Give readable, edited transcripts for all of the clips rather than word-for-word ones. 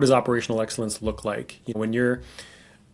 does operational excellence look like? When you're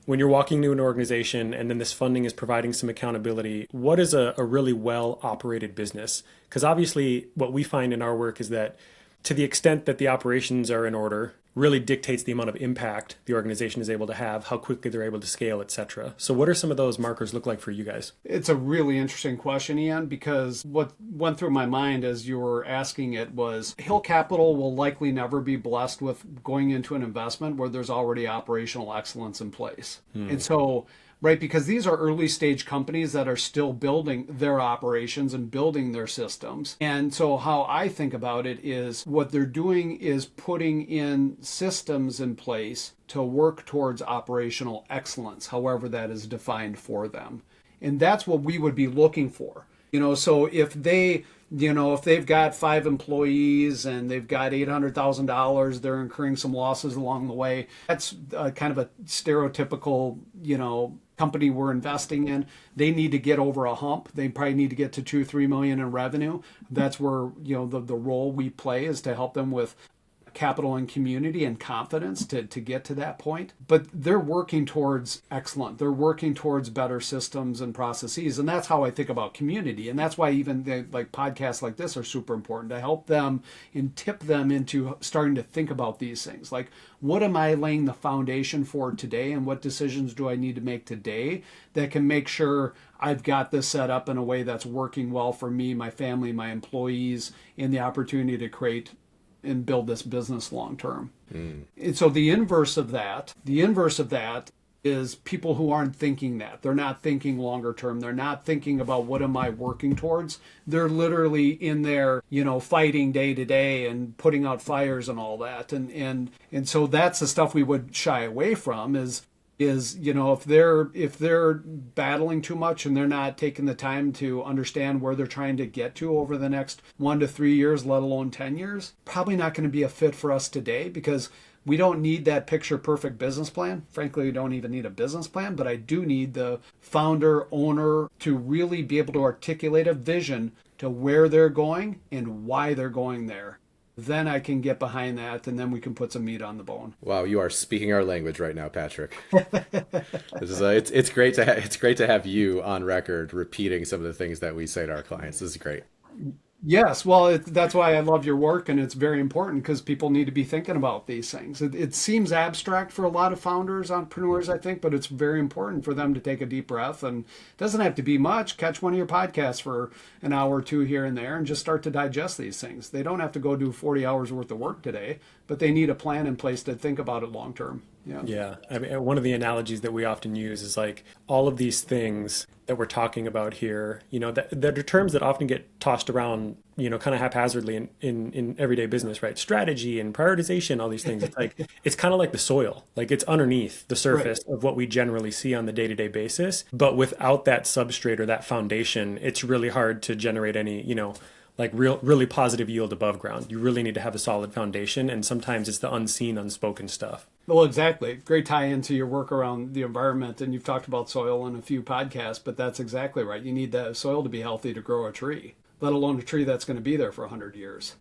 walking into an organization and then this funding is providing some accountability, what is a really well operated business? Because obviously what we find in our work is that to the extent that the operations are in order really dictates the amount of impact the organization is able to have, how quickly they're able to scale, et cetera. So what are some of those markers look like for you guys? It's a really interesting question, Ian, because what went through my mind as you were asking it was Hill Capital will likely never be blessed with going into an investment where there's already operational excellence in place. And so, right, because these are early stage companies that are still building their operations and building their systems. And so how I think about it is what they're doing is putting in systems in place to work towards operational excellence, however that is defined for them. And that's what we would be looking for. So if they've got 5 employees and they've got $800,000, they're incurring some losses along the way. That's kind of a stereotypical, company we're investing in. They need to get over a hump. They probably need to get to 2-3 million in revenue. That's where, the role we play is to help them with capital and community and confidence to get to that point. But they're working towards excellent. They're working towards better systems and processes. And that's how I think about community. And that's why even podcasts like this are super important to help them and tip them into starting to think about these things. Like, what am I laying the foundation for today? And what decisions do I need to make today that can make sure I've got this set up in a way that's working well for me, my family, my employees, and the opportunity to create and build this business long term. And so the inverse of that is people who aren't thinking that. They're not thinking longer term. They're not thinking about what am I working towards. They're literally in there, fighting day to day and putting out fires and all that. And so that's the stuff we would shy away from is if they're battling too much and they're not taking the time to understand where they're trying to get to over the next 1 to 3 years, let alone 10 years, probably not going to be a fit for us today because we don't need that picture perfect business plan. Frankly, we don't even need a business plan, but I do need the founder, owner to really be able to articulate a vision to where they're going and why they're going there. Then I can get behind that, and then we can put some meat on the bone. Wow, you are speaking our language right now, Patrick. It's great to have you on record repeating some of the things that we say to our clients. This is great. Yes, well, that's why I love your work, and it's very important because people need to be thinking about these things. It seems abstract for a lot of founders, entrepreneurs, I think, but it's very important for them to take a deep breath. And it doesn't have to be much. Catch one of your podcasts for an hour or two here and there and just start to digest these things. They don't have to go do 40 hours worth of work today, but they need a plan in place to think about it long term. Yeah. I mean, one of the analogies that we often use is like all of these things that we're talking about here, that are terms that often get tossed around, kind of haphazardly in everyday business, right? Strategy and prioritization, all these things. It's like, it's kind of like the soil, like it's underneath the surface of what we generally see on the day-to-day basis. But without that substrate or that foundation, it's really hard to generate any, like really positive yield above ground. You really need to have a solid foundation. And sometimes it's the unseen, unspoken stuff. Well, exactly. Great tie into your work around the environment. And you've talked about soil in a few podcasts, but that's exactly right. You need the soil to be healthy to grow a tree, let alone a tree that's going to be there for 100 years.